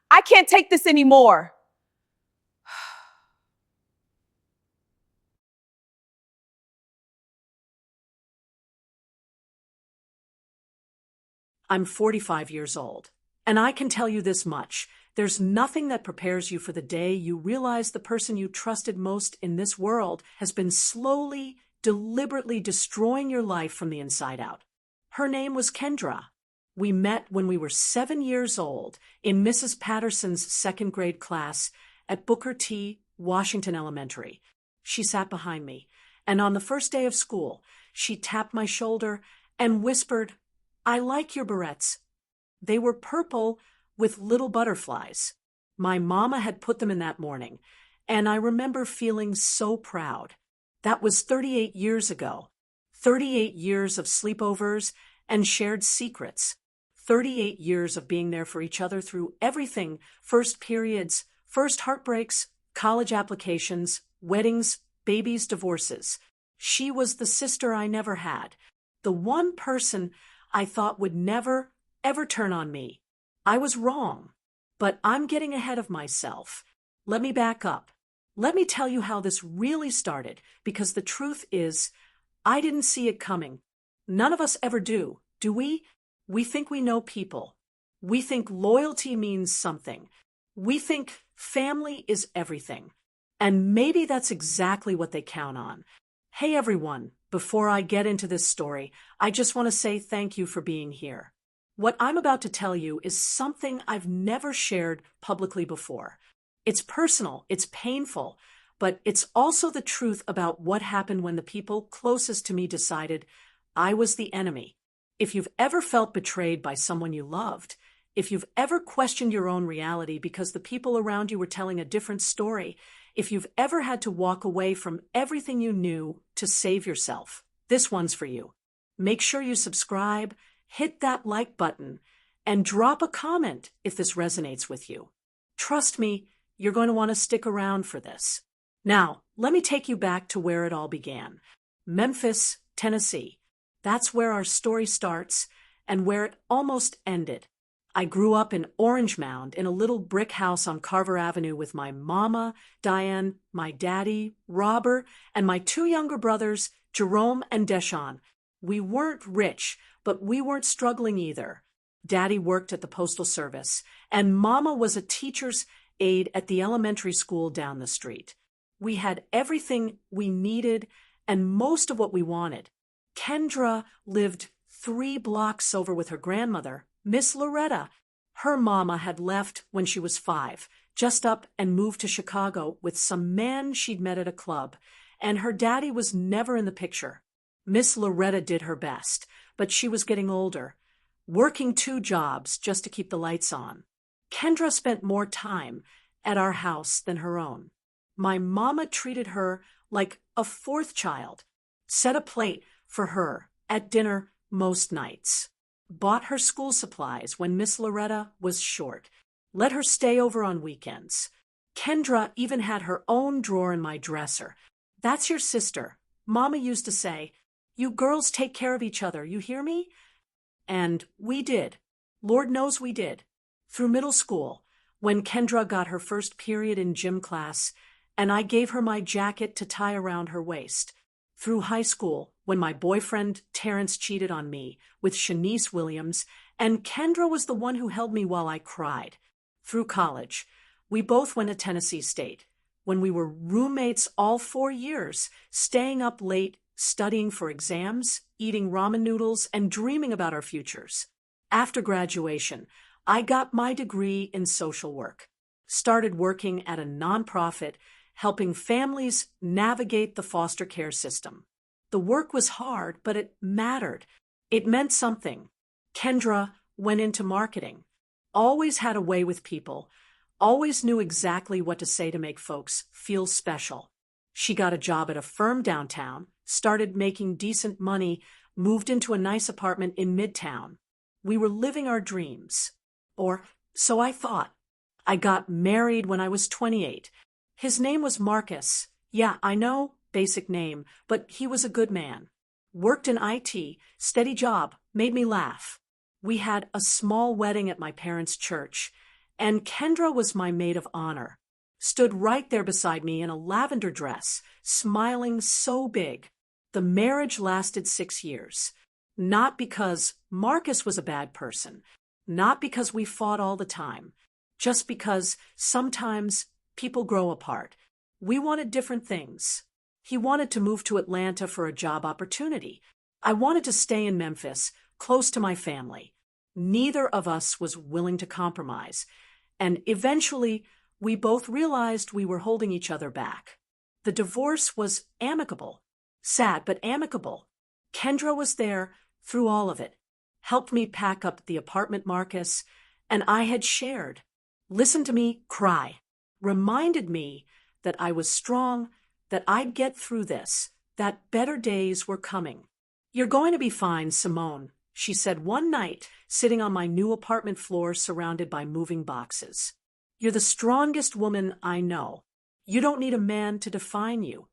I can't take this anymore. I'm 45 years old, and I can tell you this much. There's nothing that prepares you for the day you realize the person you trusted most in this world has been slowly, deliberately destroying your life from the inside out. Her name was Kendra. We met when we were 7 years old in Mrs. Patterson's second grade class at Booker T. Washington Elementary. She sat behind me, and on the first day of school, she tapped my shoulder and whispered, "I like your barrettes." They were purple with little butterflies. My mama had put them in that morning, and I remember feeling so proud. That was 38 years ago. 38 years of sleepovers and shared secrets. 38 years of being there for each other through everything: first periods, first heartbreaks, college applications, weddings, babies, divorces. She was the sister I never had, the one person I thought would never, ever turn on me. I was wrong, but I'm getting ahead of myself. Let me back up. Let me tell you how this really started, because the truth is, I didn't see it coming. None of us ever do we? We think we know people. We think loyalty means something. We think family is everything. And maybe that's exactly what they count on. Hey everyone, before I get into this story, I just want to say thank you for being here. What I'm about to tell you is something I've never shared publicly before. It's personal, it's painful, but it's also the truth about what happened when the people closest to me decided I was the enemy. If you've ever felt betrayed by someone you loved, if you've ever questioned your own reality because the people around you were telling a different story, if you've ever had to walk away from everything you knew to save yourself, this one's for you. Make sure you subscribe, hit that like button, and drop a comment if this resonates with you. Trust me, you're going to want to stick around for this. Now, let me take you back to where it all began. Memphis, Tennessee. That's where our story starts and where it almost ended. I grew up in Orange Mound in a little brick house on Carver Avenue with my mama, Diane, my daddy, Robert, and my two younger brothers, Jerome and Deshawn. We weren't rich, but we weren't struggling either. Daddy worked at the Postal Service, and Mama was a teacher's aide at the elementary school down the street. We had everything we needed and most of what we wanted. Kendra lived 3 blocks over with her grandmother, Miss Loretta. Her mama had left when she was 5, just up and moved to Chicago with some man she'd met at a club, and her daddy was never in the picture. Miss Loretta did her best, but she was getting older, working 2 jobs just to keep the lights on. Kendra spent more time at our house than her own. My mama treated her like a 4th child, set a plate for her at dinner most nights, bought her school supplies when Miss Loretta was short, let her stay over on weekends. Kendra even had her own drawer in my dresser. "That's your sister," Mama used to say. "You girls take care of each other, you hear me?" And we did. Lord knows we did. Through middle school, when Kendra got her first period in gym class, and I gave her my jacket to tie around her waist. Through high school, when my boyfriend Terrence cheated on me with Shanice Williams, and Kendra was the one who held me while I cried. Through college, we both went to Tennessee State, when we were roommates all 4 years, staying up late, studying for exams, eating ramen noodles, and dreaming about our futures. After graduation, I got my degree in social work, started working at a nonprofit helping families navigate the foster care system. The work was hard, but it mattered. It meant something. Kendra went into marketing, always had a way with people, always knew exactly what to say to make folks feel special. She got a job at a firm downtown, started making decent money, moved into a nice apartment in Midtown. We were living our dreams. Or so I thought. I got married when I was 28. His name was Marcus. Yeah, I know, basic name, but he was a good man. Worked in IT, steady job, made me laugh. We had a small wedding at my parents' church, And Kendra was my maid of honor, stood right there beside me in a lavender dress, smiling so big. The marriage lasted 6 years. Not because Marcus was a bad person, not because we fought all the time, just because sometimes people grow apart. We wanted different things. He wanted to move to Atlanta for a job opportunity. I wanted to stay in Memphis, close to my family. Neither of us was willing to compromise, and eventually we both realized we were holding each other back. The divorce was amicable. Sad, but amicable. Kendra was there through all of it, helped me pack up the apartment Marcus, and I had shared, listened to me cry, reminded me that I was strong, that I'd get through this, that better days were coming. "You're going to be fine, Simone," she said one night, sitting on my new apartment floor surrounded by moving boxes. "You're the strongest woman I know. You don't need a man to define you."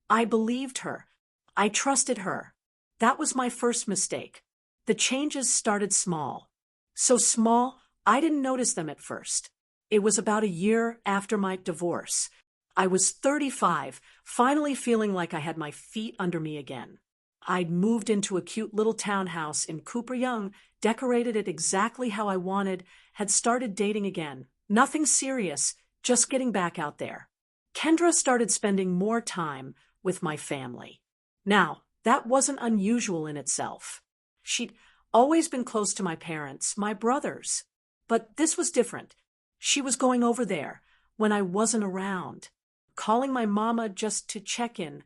I believed her. I trusted her. That was my first mistake. The changes started small. So small, I didn't notice them at first. It was about a year after my divorce. I was 35, finally feeling like I had my feet under me again. I'd moved into a cute little townhouse in Cooper Young, decorated it exactly how I wanted, had started dating again. Nothing serious, just getting back out there. Kendra started spending more time with my family. Now, that wasn't unusual in itself. She'd always been close to my parents, my brothers. But this was different. She was going over there when I wasn't around, calling my mama just to check in,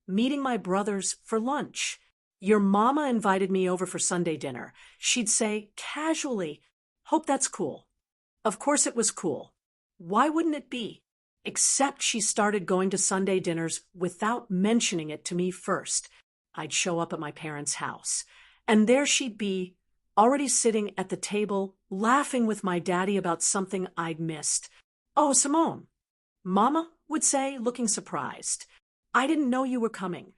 meeting my brothers for lunch. "Your mama invited me over for Sunday dinner." She'd say, casually, "Hope that's cool." Of course it was cool. Why wouldn't it be? Except she started going to Sunday dinners without mentioning it to me first. I'd show up at my parents' house, and there she'd be, already sitting at the table, laughing with my daddy about something I'd missed. "Oh, Simone," Mama would say, looking surprised. "I didn't know you were coming."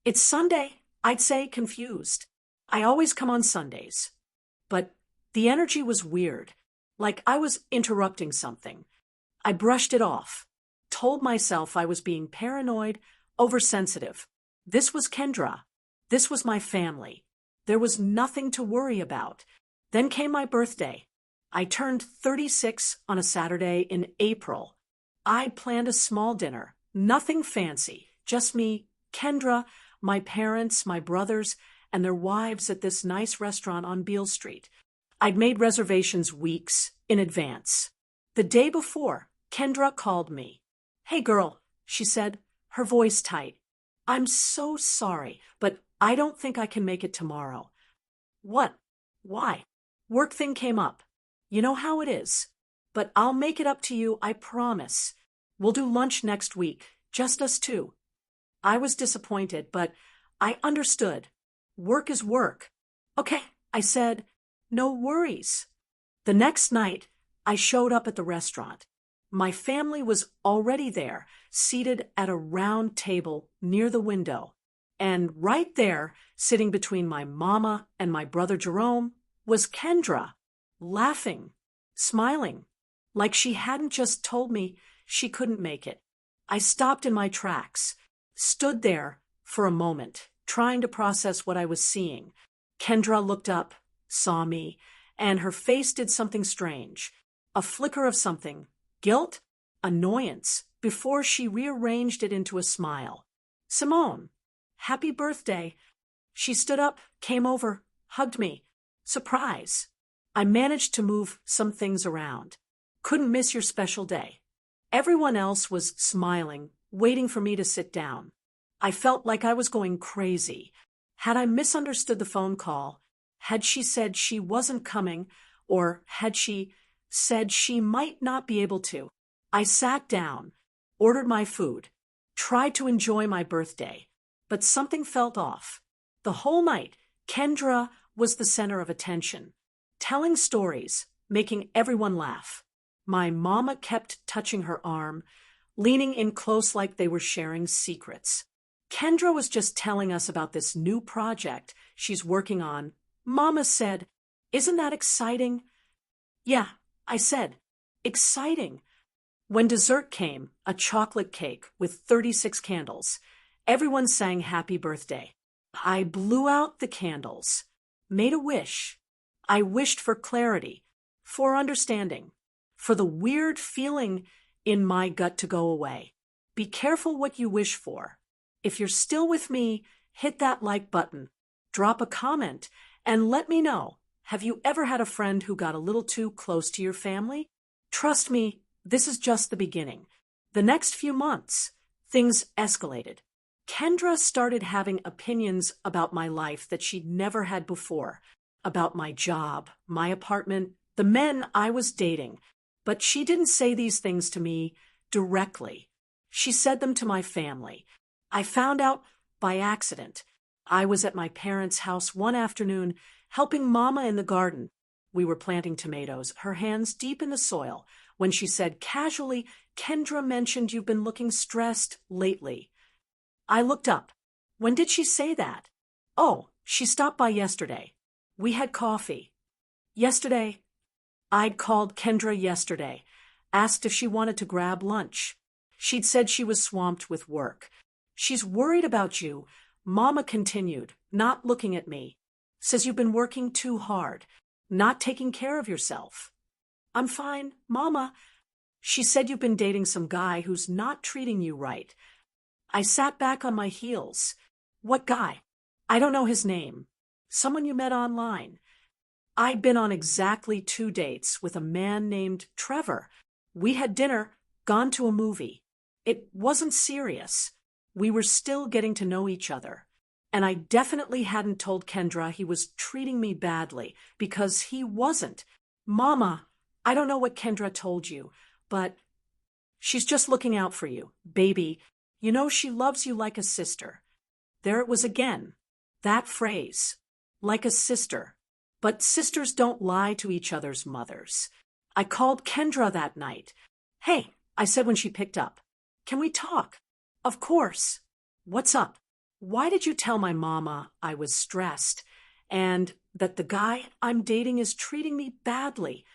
"It's Sunday," I'd say, confused. I always come on Sundays. But the energy was weird, like I was interrupting something. I brushed it off, told myself I was being paranoid, oversensitive. This was Kendra. This was my family. There was nothing to worry about. Then came my birthday. I turned 36 on a Saturday in April. I'd planned a small dinner, nothing fancy, just me, Kendra, my parents, my brothers, and their wives at this nice restaurant on Beale Street. I'd made reservations weeks in advance. The day before, Kendra called me. "Hey girl," she said, her voice tight. "I'm so sorry, but I don't think I can make it tomorrow." "What? Why?" "Work thing came up. You know how it is. But I'll make it up to you, I promise. We'll do lunch next week, just us two." I was disappointed, but I understood. Work is work. "Okay," I said. "No worries." The next night, I showed up at the restaurant. My family was already there, seated at a round table near the window. And right there, sitting between my mama and my brother Jerome, was Kendra, laughing, smiling, like she hadn't just told me she couldn't make it. I stopped in my tracks, stood there for a moment, trying to process what I was seeing. Kendra looked up, saw me, and her face did something strange. A flicker of something. Guilt? Annoyance, before she rearranged it into a smile. "Simone, happy birthday." She stood up, came over, hugged me. Surprise. I managed to move some things around. "Couldn't miss your special day." Everyone else was smiling, waiting for me to sit down. I felt like I was going crazy. Had I misunderstood the phone call? Had she said she wasn't coming, or had she said she might not be able to? I sat down, ordered my food, tried to enjoy my birthday, but something felt off. The whole night, Kendra was the center of attention, telling stories, making everyone laugh. My mama kept touching her arm, leaning in close like they were sharing secrets. Kendra was just telling us about this new project she's working on. Mama said, "Isn't that exciting?" "Yeah, I said, exciting. When dessert came, a chocolate cake with 36 candles, everyone sang happy birthday. I blew out the candles, made a wish. I wished for clarity, for understanding, for the weird feeling in my gut to go away. Be careful what you wish for. If you're still with me, hit that like button, drop a comment, and let me know. Have you ever had a friend who got a little too close to your family? Trust me, this is just the beginning. The next few months, things escalated. Kendra started having opinions about my life that she'd never had before, about my job, my apartment, the men I was dating. But she didn't say these things to me directly. She said them to my family. I found out by accident. I was at my parents' house one afternoon, helping Mama in the garden. We were planting tomatoes, her hands deep in the soil, when she said casually, "Kendra mentioned you've been looking stressed lately." I looked up. When did she say that? Oh, she stopped by yesterday. We had coffee. Yesterday. I'd called Kendra yesterday, asked if she wanted to grab lunch. She'd said she was swamped with work. She's worried about you, Mama continued, not looking at me. Says you've been working too hard, not taking care of yourself. I'm fine, Mama. She said you've been dating some guy who's not treating you right. I sat back on my heels. What guy? I don't know his name. Someone you met online. I'd been on exactly 2 dates with a man named Trevor. We had dinner, gone to a movie. It wasn't serious. We were still getting to know each other. And I definitely hadn't told Kendra he was treating me badly, because he wasn't. Mama, I don't know what Kendra told you, but she's just looking out for you, baby. You know she loves you like a sister. There it was again. That phrase. Like a sister. But sisters don't lie to each other's mothers. I called Kendra that night. Hey, I said when she picked up. Can we talk? Of course. What's up? Why did you tell my mama I was stressed and that the guy I'm dating is treating me badly?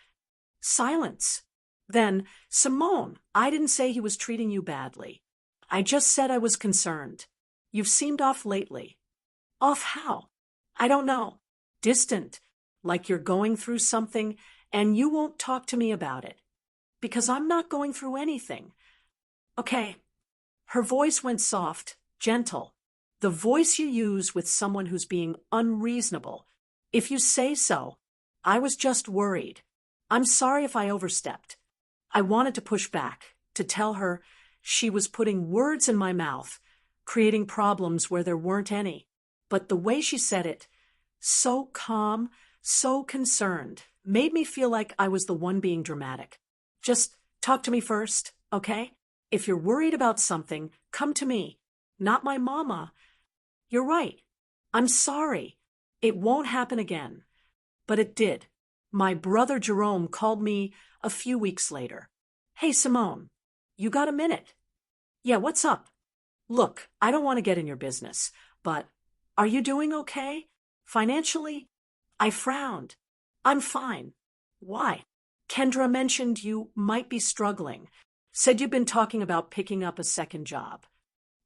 Silence. Then, Simone, I didn't say he was treating you badly. I just said I was concerned. You've seemed off lately. Off how? I don't know. Distant. Like you're going through something and you won't talk to me about it. Because I'm not going through anything. Okay. Her voice went soft, gentle. The voice you use with someone who's being unreasonable. If you say so. I was just worried. I'm sorry if I overstepped. I wanted to push back, to tell her she was putting words in my mouth, creating problems where there weren't any. But the way she said it, so calm, so concerned, made me feel like I was the one being dramatic. Just talk to me first, okay? If you're worried about something, come to me, not my mama. You're right. I'm sorry. It won't happen again. But it did. My brother Jerome called me a few weeks later. Hey, Simone, you got a minute? Yeah, what's up? Look, I don't want to get in your business, but are you doing okay? Financially? I frowned. I'm fine. Why? Kendra mentioned you might be struggling. Said you've been talking about picking up a second job.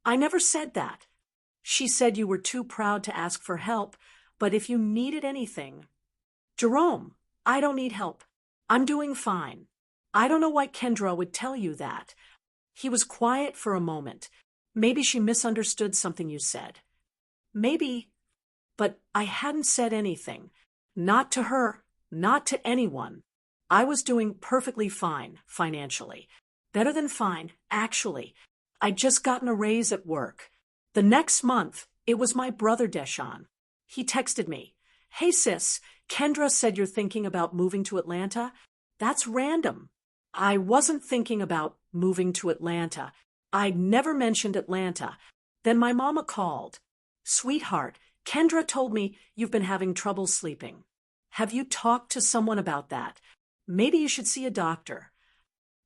I never said that. She said you were too proud to ask for help, but if you needed anything. Jerome, I don't need help. I'm doing fine. I don't know why Kendra would tell you that. He was quiet for a moment. Maybe she misunderstood something you said. Maybe, but I hadn't said anything. Not to her, not to anyone. I was doing perfectly fine financially. Better than fine, actually. I'd just gotten a raise at work. The next month, it was my brother Deshaun. He texted me. Hey sis, Kendra said you're thinking about moving to Atlanta? That's random. I wasn't thinking about moving to Atlanta. I'd never mentioned Atlanta. Then my mama called. Sweetheart, Kendra told me you've been having trouble sleeping. Have you talked to someone about that? Maybe you should see a doctor.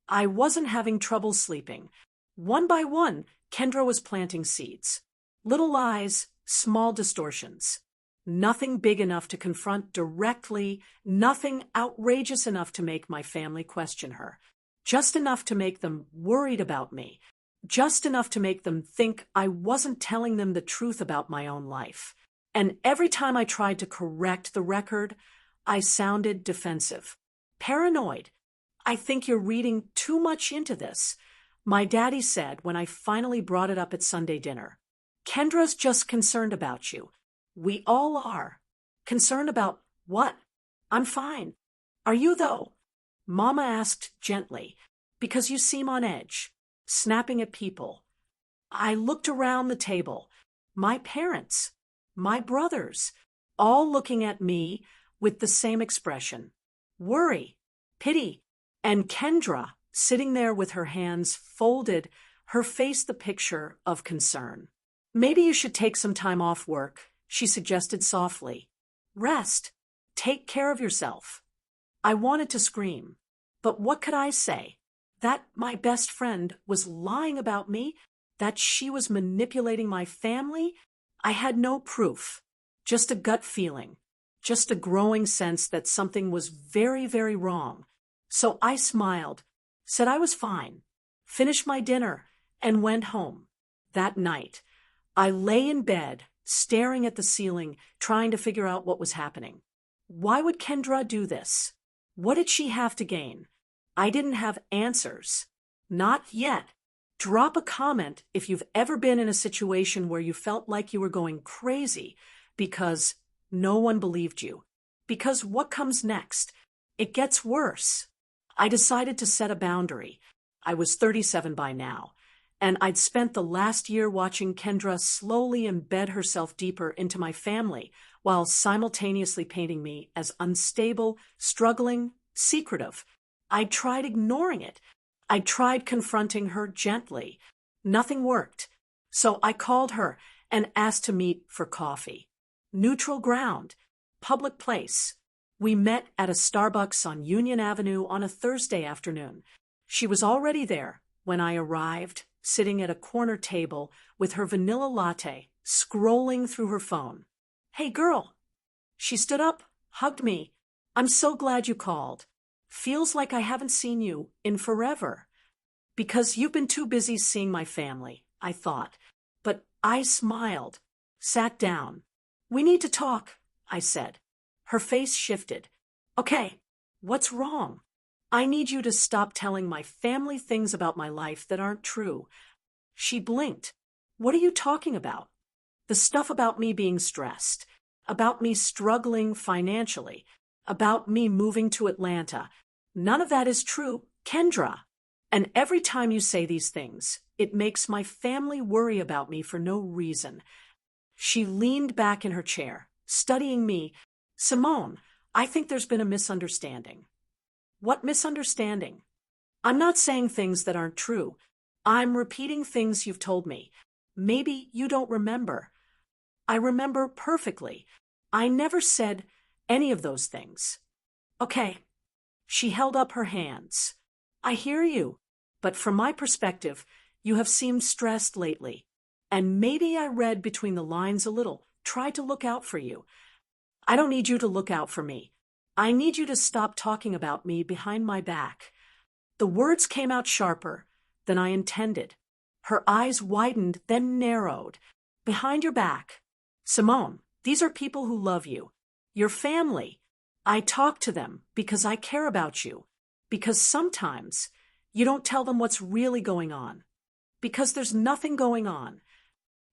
I wasn't having trouble sleeping. One by one, Kendra was planting seeds. Little lies, small distortions. Nothing big enough to confront directly, nothing outrageous enough to make my family question her. Just enough to make them worried about me. Just enough to make them think I wasn't telling them the truth about my own life. And every time I tried to correct the record, I sounded defensive. Paranoid. I think you're reading too much into this. My daddy said when I finally brought it up at Sunday dinner. Kendra's just concerned about you. We all are. Concerned about what? I'm fine. Are you, though? Mama asked gently, because you seem on edge, snapping at people. I looked around the table. My parents, my brothers, all looking at me with the same expression. Worry, pity, and Kendra sitting there with her hands folded, her face the picture of concern. Maybe you should take some time off work, she suggested softly. Rest. Take care of yourself. I wanted to scream. But what could I say? That my best friend was lying about me? That she was manipulating my family? I had no proof. Just a gut feeling. Just a growing sense that something was very, very wrong. So I smiled, said I was fine, finished my dinner, and went home. That night, I lay in bed, staring at the ceiling, trying to figure out what was happening. Why would Kendra do this? What did she have to gain? I didn't have answers. Not yet. Drop a comment if you've ever been in a situation where you felt like you were going crazy because no one believed you. Because what comes next? It gets worse. I decided to set a boundary. I was 37 by now, and I'd spent the last year watching Kendra slowly embed herself deeper into my family while simultaneously painting me as unstable, struggling, secretive. I tried ignoring it. I tried confronting her gently. Nothing worked. So I called her and asked to meet for coffee. Neutral ground. Public place. We met at a Starbucks on Union Avenue on a Thursday afternoon. She was already there when I arrived, sitting at a corner table with her vanilla latte, scrolling through her phone. Hey, girl. She stood up, hugged me. I'm so glad you called. Feels like I haven't seen you in forever. Because you've been too busy seeing my family, I thought. But I smiled, sat down. We need to talk, I said. Her face shifted. Okay, what's wrong? I need you to stop telling my family things about my life that aren't true. She blinked. What are you talking about? The stuff about me being stressed, about me struggling financially, about me moving to Atlanta. None of that is true, Kendra. And every time you say these things, it makes my family worry about me for no reason. She leaned back in her chair, studying me. Simone, I think there's been a misunderstanding. What misunderstanding? I'm not saying things that aren't true. I'm repeating things you've told me. Maybe you don't remember. I remember perfectly. I never said any of those things. Okay. She held up her hands. I hear you, but from my perspective, you have seemed stressed lately. And maybe I read between the lines a little, tried to look out for you. I don't need you to look out for me. I need you to stop talking about me behind my back. The words came out sharper than I intended. Her eyes widened, then narrowed. Behind your back. Simone, these are people who love you. Your family. I talk to them because I care about you. Because sometimes you don't tell them what's really going on. Because there's nothing going on.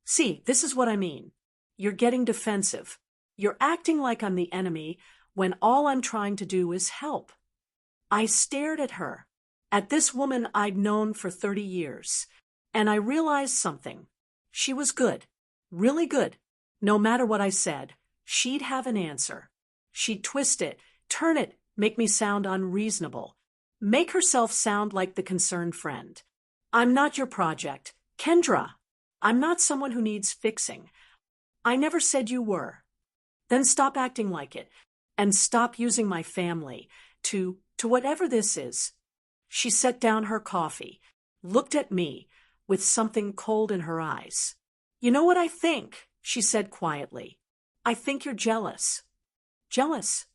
See, this is what I mean. You're getting defensive. You're acting like I'm the enemy when all I'm trying to do is help. I stared at her, at this woman I'd known for 30 years, and I realized something. She was good, really good. No matter what I said, she'd have an answer. She'd twist it, turn it, make me sound unreasonable, make herself sound like the concerned friend. I'm not your project, Kendra. I'm not someone who needs fixing. I never said you were. Then stop acting like it, and stop using my family to whatever this is. She set down her coffee, looked at me with something cold in her eyes. You know what I think? She said quietly. I think you're jealous. Jealous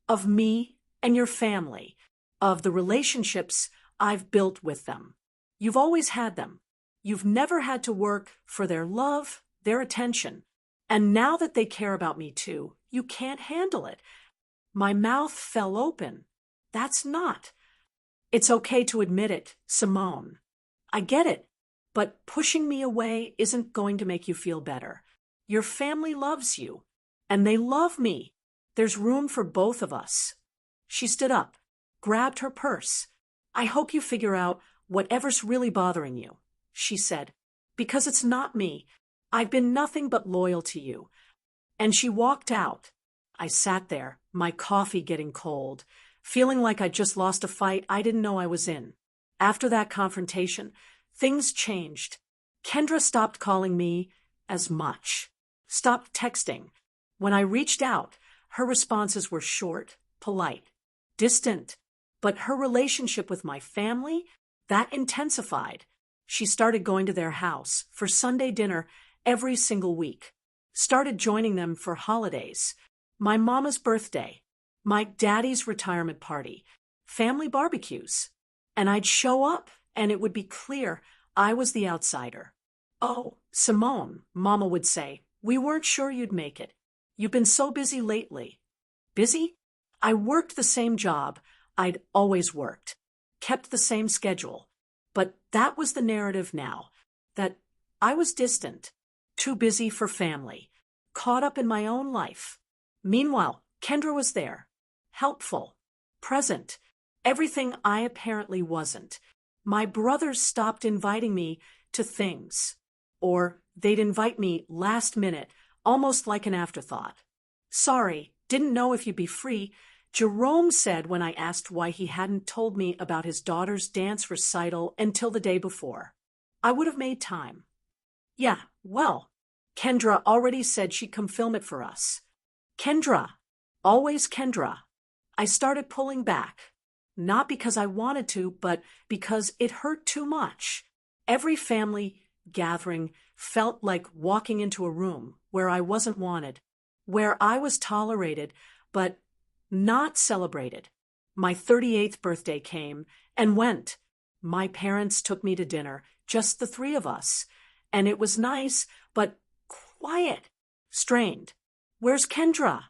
of me and your family, of the relationships I've built with them. You've always had them. You've never had to work for their love, their attention. And now that they care about me too, you can't handle it. My mouth fell open. That's not. It's okay to admit it, Simone. I get it, but pushing me away isn't going to make you feel better. Your family loves you, and they love me. There's room for both of us. She stood up, grabbed her purse. I hope you figure out whatever's really bothering you, she said, because it's not me. I've been nothing but loyal to you. And she walked out. I sat there, my coffee getting cold, feeling like I'd just lost a fight I didn't know I was in. After that confrontation, things changed. Kendra stopped calling me as much, stopped texting. When I reached out, her responses were short, polite, distant. But her relationship with my family, that intensified. She started going to their house for Sunday dinner every single week, started joining them for holidays, my mama's birthday, my daddy's retirement party, family barbecues. And I'd show up, and it would be clear I was the outsider. Oh, Simone, Mama would say, we weren't sure you'd make it. You've been so busy lately. Busy? I worked the same job I'd always worked, kept the same schedule. But that was the narrative now, that I was distant, too busy for family, caught up in my own life. Meanwhile, Kendra was there, helpful, present, everything I apparently wasn't. My brothers stopped inviting me to things, or they'd invite me last minute, almost like an afterthought. Sorry, didn't know if you'd be free, Jerome said when I asked why he hadn't told me about his daughter's dance recital until the day before. I would have made time. Yeah, well, Kendra already said she'd come film it for us. Kendra, always Kendra. I started pulling back, not because I wanted to, but because it hurt too much. Every family gathering felt like walking into a room where I wasn't wanted, where I was tolerated, but not celebrated. My 38th birthday came and went. My parents took me to dinner, just the three of us. And it was nice, but quiet, strained. Where's Kendra?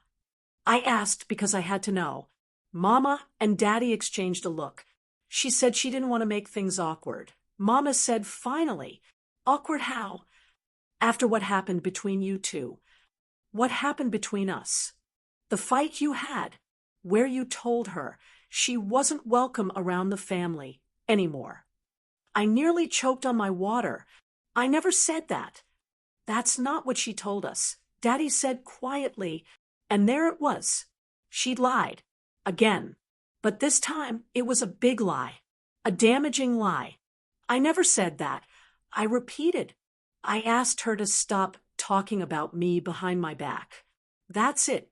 I asked because I had to know. Mama and Daddy exchanged a look. She said she didn't want to make things awkward. Mama said, finally. Awkward how? After what happened between you two. What happened between us? The fight you had, where you told her she wasn't welcome around the family anymore. I nearly choked on my water. I never said that. That's not what she told us. Daddy said quietly, and there it was. She'd lied. Again. But this time, it was a big lie. A damaging lie. I never said that. I repeated. I asked her to stop talking about me behind my back. That's it.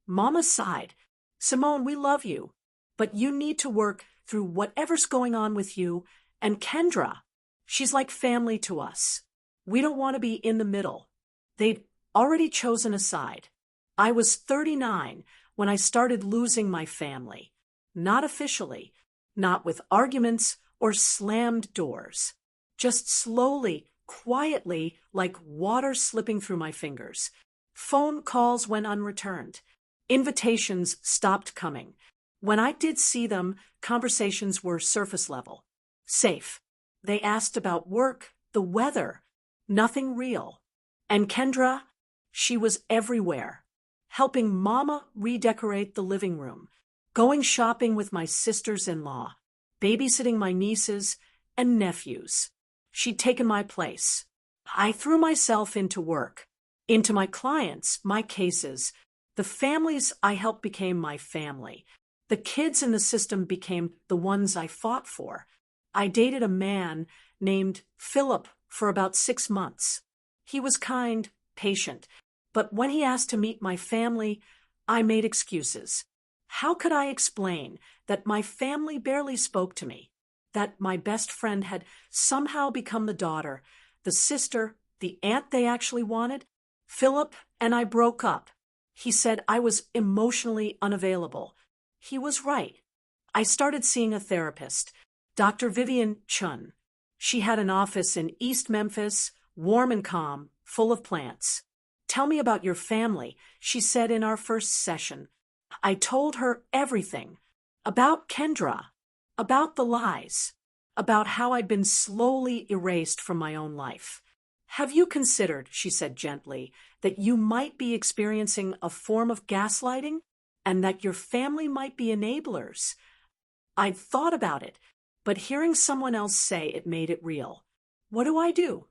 Mama sighed. Simone, we love you, but you need to work through whatever's going on with you and Kendra. She's like family to us. We don't want to be in the middle. They'd already chosen a side. I was 39 when I started losing my family. Not officially, not with arguments or slammed doors. Just slowly, quietly, like water slipping through my fingers. Phone calls went unreturned. Invitations stopped coming. When I did see them, conversations were surface level. Safe. They asked about work, the weather. Nothing real. And Kendra, she was everywhere. Helping Mama redecorate the living room. Going shopping with my sisters-in-law. Babysitting my nieces and nephews. She'd taken my place. I threw myself into work. Into my clients, my cases. The families I helped became my family. The kids in the system became the ones I fought for. I dated a man named Philip for about 6 months. He was kind, patient, but when he asked to meet my family, I made excuses. How could I explain that my family barely spoke to me? That my best friend had somehow become the daughter, the sister, the aunt they actually wanted? Philip and I broke up. He said I was emotionally unavailable. He was right. I started seeing a therapist, Dr. Vivian Chun. She had an office in East Memphis, warm and calm, full of plants. "Tell me about your family," she said in our first session. I told her everything. About Kendra. About the lies. About how I'd been slowly erased from my own life. "Have you considered," she said gently, "that you might be experiencing a form of gaslighting? And that your family might be enablers?" I'd thought about it, but hearing someone else say it made it real. "What do I do?"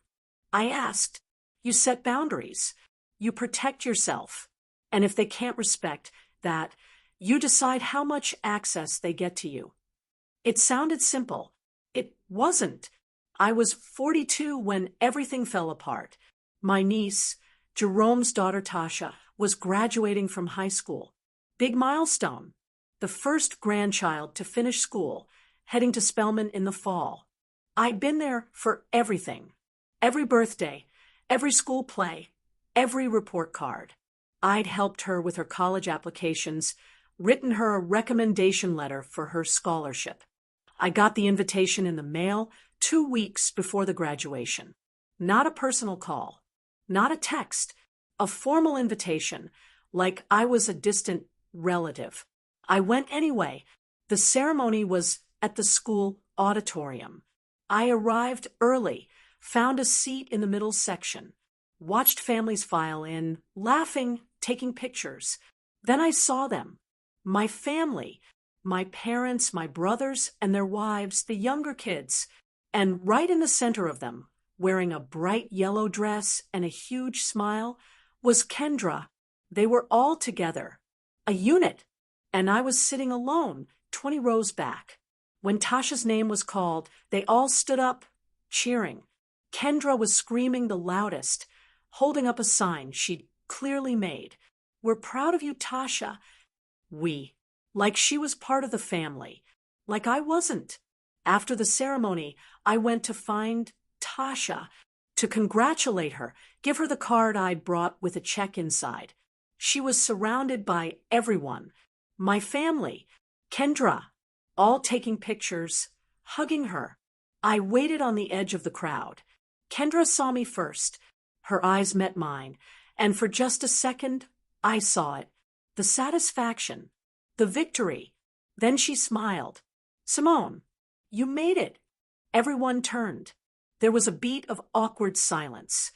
I asked. "You set boundaries. You protect yourself. And if they can't respect that, you decide how much access they get to you." It sounded simple. It wasn't. I was 42 when everything fell apart. My niece, Jerome's daughter Tasha, was graduating from high school. Big milestone. The first grandchild to finish school, heading to Spelman in the fall. I'd been there for everything. Every birthday, every school play, every report card. I'd helped her with her college applications, written her a recommendation letter for her scholarship. I got the invitation in the mail 2 weeks before the graduation. Not a personal call, not a text, a formal invitation, like I was a distant relative. I went anyway. The ceremony was at the school auditorium. I arrived early, found a seat in the middle section, watched families file in, laughing, taking pictures. Then I saw them. My family, my parents, my brothers, and their wives, the younger kids. And right in the center of them, wearing a bright yellow dress and a huge smile, was Kendra. They were all together. A unit. And I was sitting alone, 20 rows back. When Tasha's name was called, they all stood up, cheering. Kendra was screaming the loudest, holding up a sign she'd clearly made. "We're proud of you, Tasha." We. Like she was part of the family. Like I wasn't. After the ceremony, I went to find Tasha, to congratulate her, give her the card I'd brought with a check inside. She was surrounded by everyone. My family, Kendra, all taking pictures, hugging her. I waited on the edge of the crowd. Kendra saw me first. Her eyes met mine, and for just a second, I saw it. The satisfaction, the victory. Then she smiled. "Simone, you made it." Everyone turned. There was a beat of awkward silence.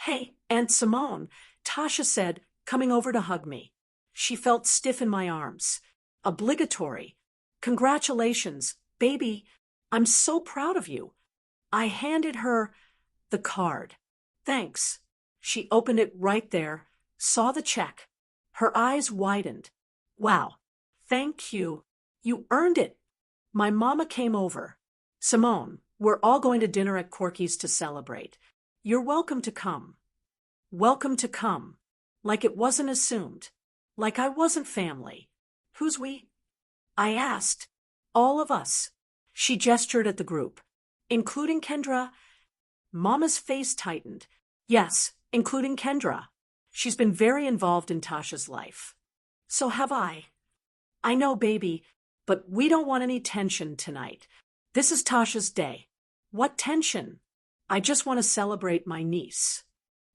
"Hey, Aunt Simone," Tasha said, coming over to hug me. She felt stiff in my arms. "Obligatory. Congratulations, baby. I'm so proud of you." I handed her the card. "Thanks." She opened it right there, saw the check. Her eyes widened. "Wow. Thank you. You earned it." My mama came over. "Simone, we're all going to dinner at Corky's to celebrate. You're welcome to come." Welcome to come. Like it wasn't assumed. Like I wasn't family. "Who's we?" I asked. "All of us." She gestured at the group. "Including Kendra?" Mama's face tightened. "Yes, including Kendra. She's been very involved in Tasha's life." "So have I." "I know, baby, but we don't want any tension tonight. This is Tasha's day." "What tension?" "I just want to celebrate my niece."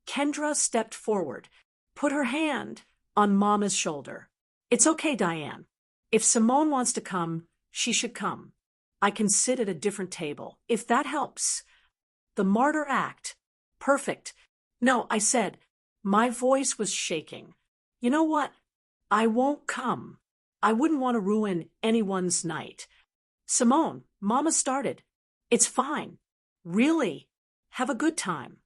Kendra stepped forward, put her hand on Mama's shoulder. "It's okay, Diane. If Simone wants to come, she should come. I can sit at a different table, if that helps." The martyr act. Perfect. "No," I said. My voice was shaking. "You know what? I won't come. I wouldn't want to ruin anyone's night." "Simone," Mama started. "It's fine. Really. Have a good time."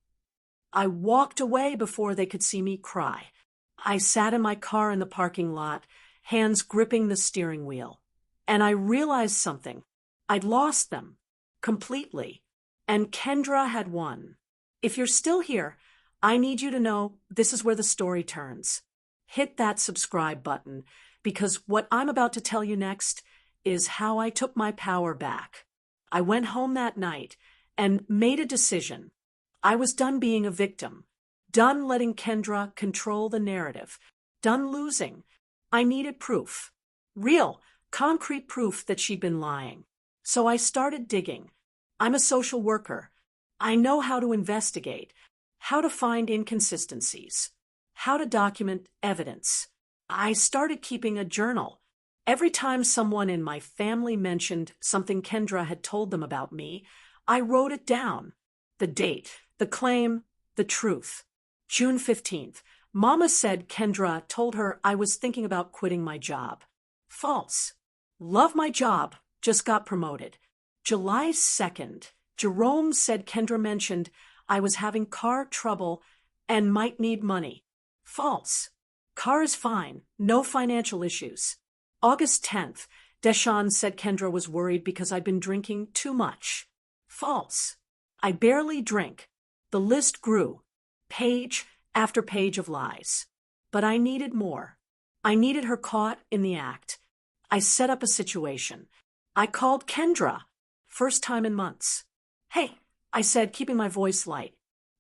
I walked away before they could see me cry. I sat in my car in the parking lot, hands gripping the steering wheel. And I realized something. I'd lost them. Completely. And Kendra had won. If you're still here, I need you to know this is where the story turns. Hit that subscribe button, because what I'm about to tell you next is how I took my power back. I went home that night and made a decision. I was done being a victim, done letting Kendra control the narrative. Done losing. I needed proof. Real, concrete proof that she'd been lying. So I started digging. I'm a social worker. I know how to investigate, how to find inconsistencies, how to document evidence. I started keeping a journal. Every time someone in my family mentioned something Kendra had told them about me, I wrote it down. The date, the claim, the truth. June 15th. Mama said Kendra told her I was thinking about quitting my job. False. Love my job, just got promoted. July 2nd. Jerome said Kendra mentioned I was having car trouble and might need money. False. Car is fine, no financial issues. August 10th. Deshawn said Kendra was worried because I'd been drinking too much. False. I barely drink. The list grew. Page after page of lies. But I needed more. I needed her caught in the act. I set up a situation. I called Kendra. First time in months. Hey, I said, keeping my voice light.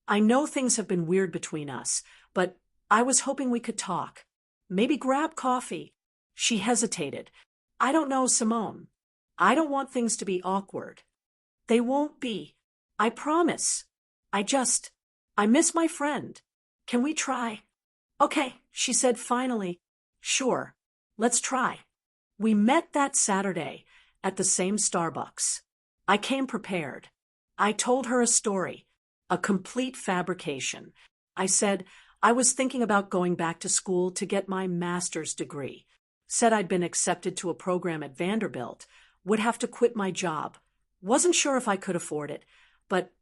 I know things have been weird between us, but I was hoping we could talk. Maybe grab coffee. She hesitated. I don't know, Simone. I don't want things to be awkward. They won't be. I promise. I miss my friend. Can we try? Okay, she said finally. Sure, let's try. We met that Saturday at the same Starbucks. I came prepared. I told her a story, a complete fabrication. I said I was thinking about going back to school to get my master's degree. Said I'd been accepted to a program at Vanderbilt, would have to quit my job. Wasn't sure if I could afford it, but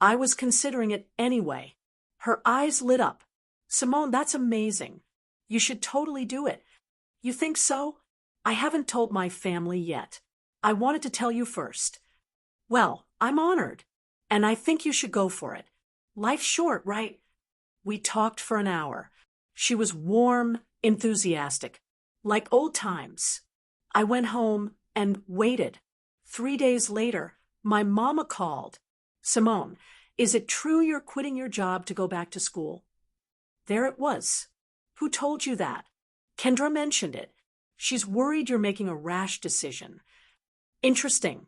I was considering it anyway. Her eyes lit up. Simone, that's amazing. You should totally do it. You think so? I haven't told my family yet. I wanted to tell you first. Well, I'm honored, and I think you should go for it. Life's short, right? We talked for an hour. She was warm, enthusiastic, like old times. I went home and waited. 3 days later, my mama called. Simone, is it true you're quitting your job to go back to school? There it was. Who told you that? Kendra mentioned it. She's worried you're making a rash decision. Interesting,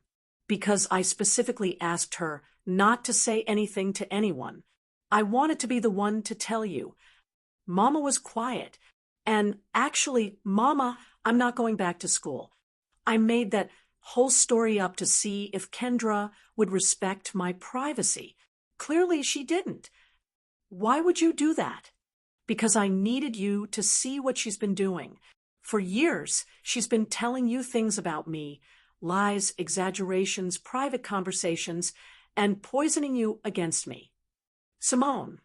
because I specifically asked her not to say anything to anyone. I wanted to be the one to tell you. Mama was quiet. And actually, Mama, I'm not going back to school. I made that whole story up to see if Kendra would respect my privacy. Clearly, she didn't. Why would you do that? Because I needed you to see what she's been doing. For years, she's been telling you things about me, lies, exaggerations, private conversations, and poisoning you against me. Simone,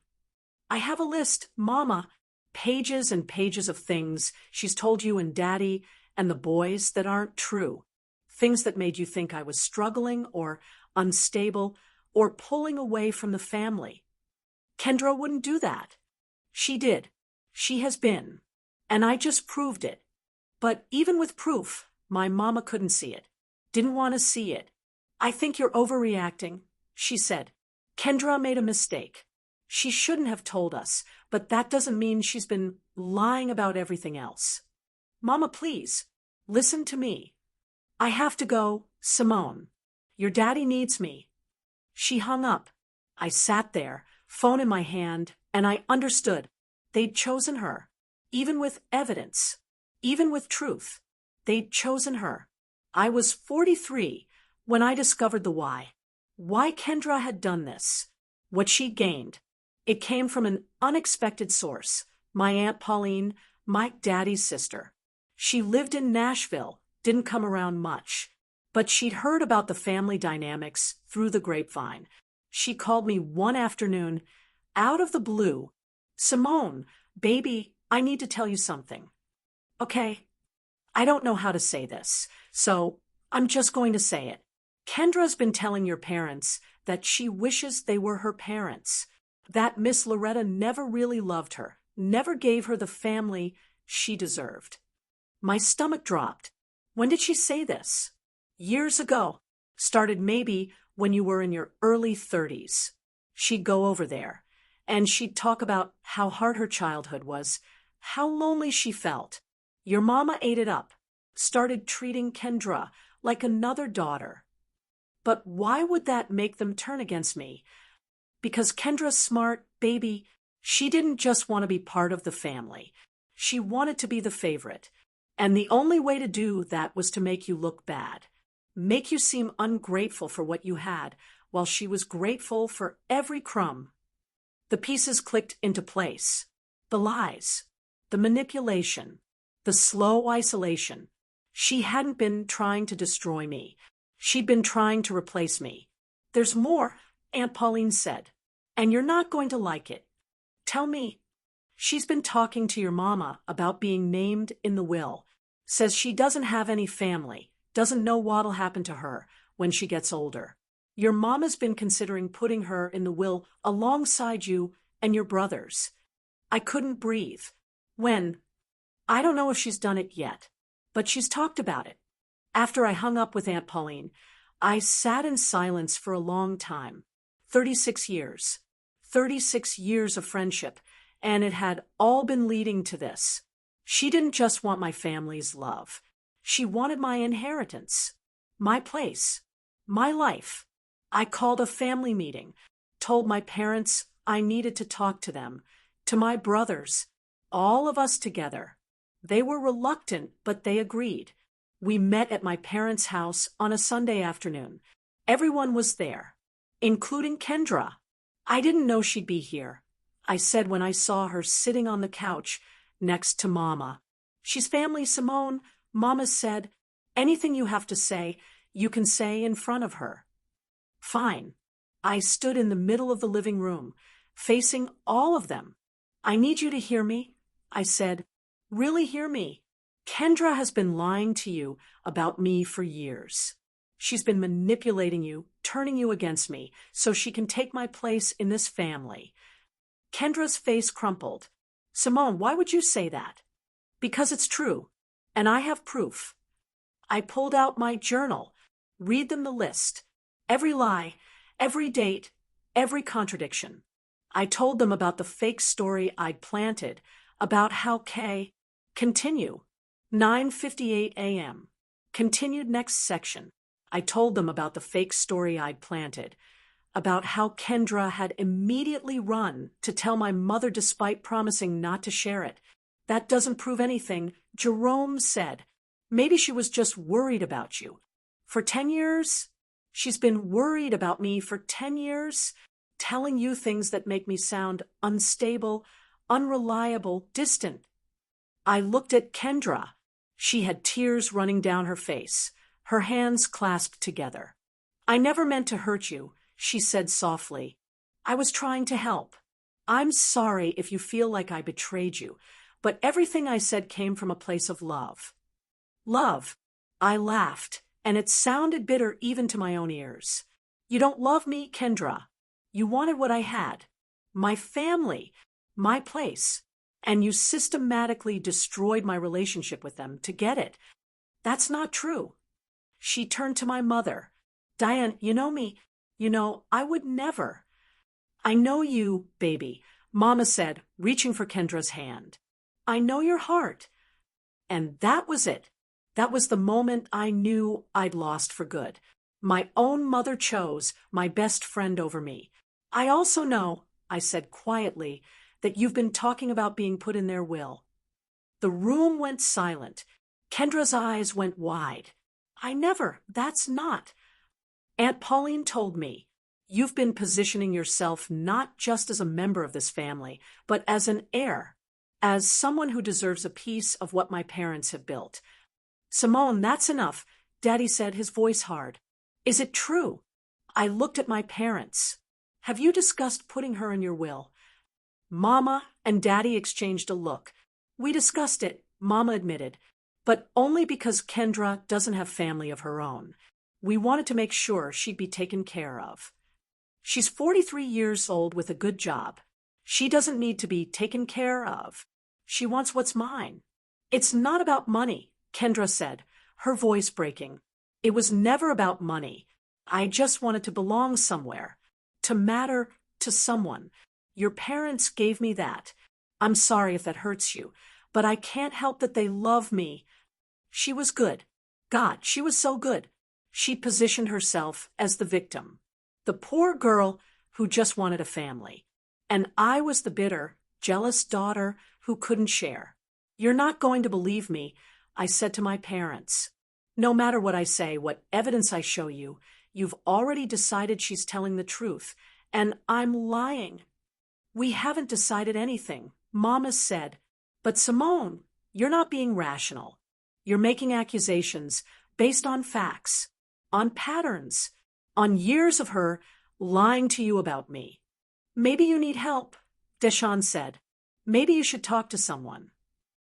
I have a list, Mama, pages and pages of things she's told you and Daddy and the boys that aren't true. Things that made you think I was struggling or unstable or pulling away from the family. Kendra wouldn't do that. She did. She has been. And I just proved it. But even with proof, my mama couldn't see it. Didn't want to see it. I think you're overreacting, she said. Kendra made a mistake. She shouldn't have told us, but that doesn't mean she's been lying about everything else. Mama, please, listen to me. I have to go, Simone. Your daddy needs me. She hung up. I sat there, phone in my hand, and I understood. They'd chosen her. Even with evidence. Even with truth. They'd chosen her. I was 43 when I discovered the why. Why Kendra had done this. What she gained. It came from an unexpected source. My Aunt Pauline, my daddy's sister. She lived in Nashville, didn't come around much. But she'd heard about the family dynamics through the grapevine. She called me one afternoon, out of the blue. Simone, baby, I need to tell you something. Okay, I don't know how to say this, so I'm just going to say it. Kendra's been telling your parents that she wishes they were her parents. That Miss Loretta never really loved her, never gave her the family she deserved. My stomach dropped. When did she say this? Years ago. Started maybe when you were in your early 30s. She'd go over there, and she'd talk about how hard her childhood was, how lonely she felt. Your mama ate it up, started treating Kendra like another daughter. But why would that make them turn against me? Because Kendra's smart, baby. She didn't just want to be part of the family. She wanted to be the favorite. And the only way to do that was to make you look bad. Make you seem ungrateful for what you had, while she was grateful for every crumb. The pieces clicked into place. The lies, the manipulation, the slow isolation. She hadn't been trying to destroy me. She'd been trying to replace me. There's more, Aunt Pauline said, and you're not going to like it. Tell me. She's been talking to your mama about being named in the will. Says she doesn't have any family, doesn't know what'll happen to her when she gets older. Your mama's been considering putting her in the will alongside you and your brothers. I couldn't breathe. When? I don't know if she's done it yet, but she's talked about it. After I hung up with Aunt Pauline, I sat in silence for a long time. 36 years. 36 years of friendship, and it had all been leading to this. She didn't just want my family's love. She wanted my inheritance, my place, my life. I called a family meeting, told my parents I needed to talk to them, to my brothers, all of us together. They were reluctant, but they agreed. We met at my parents' house on a Sunday afternoon. Everyone was there, including Kendra. I didn't know she'd be here, I said when I saw her sitting on the couch next to Mama. She's family, Simone. Mama said, anything you have to say, you can say in front of her. Fine. I stood in the middle of the living room, facing all of them. I need you to hear me, I said. Really hear me. Kendra has been lying to you about me for years. She's been manipulating you, turning you against me, so she can take my place in this family. Kendra's face crumpled. Simone, why would you say that? Because it's true, and I have proof. I pulled out my journal. Read them the list. Every lie, every date, every contradiction. I told them about the fake story I'd planted, about how Continue. 9:58 a.m. Continued next section. I told them about the fake story I'd planted, about how Kendra had immediately run to tell my mother despite promising not to share it. That doesn't prove anything, Jerome said. Maybe she was just worried about you. For 10 years? She's been worried about me for 10 years, telling you things that make me sound unstable, unreliable, distant. I looked at Kendra. She had tears running down her face, her hands clasped together. I never meant to hurt you, she said softly. I was trying to help. I'm sorry if you feel like I betrayed you, but everything I said came from a place of love. Love. I laughed, and it sounded bitter even to my own ears. You don't love me, Kendra. You wanted what I had. My family. My place. And you systematically destroyed my relationship with them to get it. That's not true. She turned to my mother. Diane, you know me. You know, I would never. I know you, baby, Mama said, reaching for Kendra's hand. I know your heart. And that was it. That was the moment I knew I'd lost for good. My own mother chose my best friend over me. I also know, I said quietly, that you've been talking about being put in their will. The room went silent. Kendra's eyes went wide. I never. That's not. Aunt Pauline told me. You've been positioning yourself not just as a member of this family, but as an heir, as someone who deserves a piece of what my parents have built. Simone, that's enough, Daddy said, his voice hard. Is it true? I looked at my parents. Have you discussed putting her in your will? Mama and Daddy exchanged a look. We discussed it, Mama admitted, but only because Kendra doesn't have family of her own. We wanted to make sure she'd be taken care of. She's 43 years old with a good job. She doesn't need to be taken care of. She wants what's mine. It's not about money, Kendra said, her voice breaking. It was never about money. I just wanted to belong somewhere, to matter to someone. Your parents gave me that. I'm sorry if that hurts you, but I can't help that they love me. She was good. God, she was so good. She positioned herself as the victim, the poor girl who just wanted a family. And I was the bitter, jealous daughter who couldn't share. You're not going to believe me, I said to my parents. No matter what I say, what evidence I show you, you've already decided she's telling the truth, and I'm lying. We haven't decided anything, Mama said. But Simone, you're not being rational. You're making accusations based on facts, on patterns, on years of her lying to you about me. Maybe you need help, Deshawn said. Maybe you should talk to someone.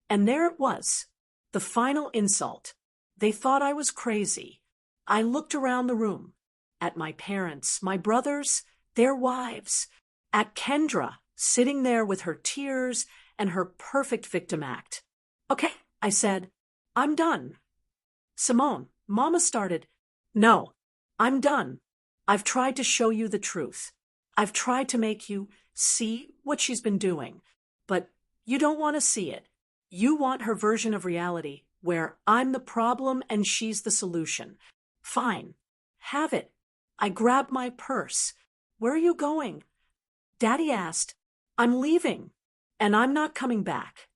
And there it was, the final insult. They thought I was crazy. I looked around the room, at my parents, my brothers, their wives, at Kendra, sitting there with her tears and her perfect victim act. Okay, I said, I'm done. Simone, Mama started. No, I'm done. I've tried to show you the truth. I've tried to make you see what she's been doing, but you don't want to see it. You want her version of reality where I'm the problem and she's the solution. Fine, have it. I grabbed my purse. Where are you going? Daddy asked. I'm leaving, and I'm not coming back.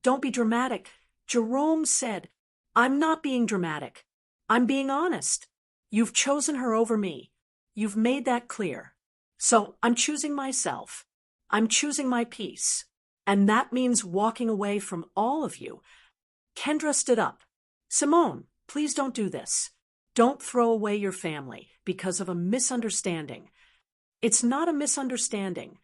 Don't be dramatic. Jerome said, I'm not being dramatic. I'm being honest. You've chosen her over me. You've made that clear. So I'm choosing myself. I'm choosing my peace. And that means walking away from all of you. Kendra stood up. Simone, please don't do this. Don't throw away your family because of a misunderstanding. It's not a misunderstanding.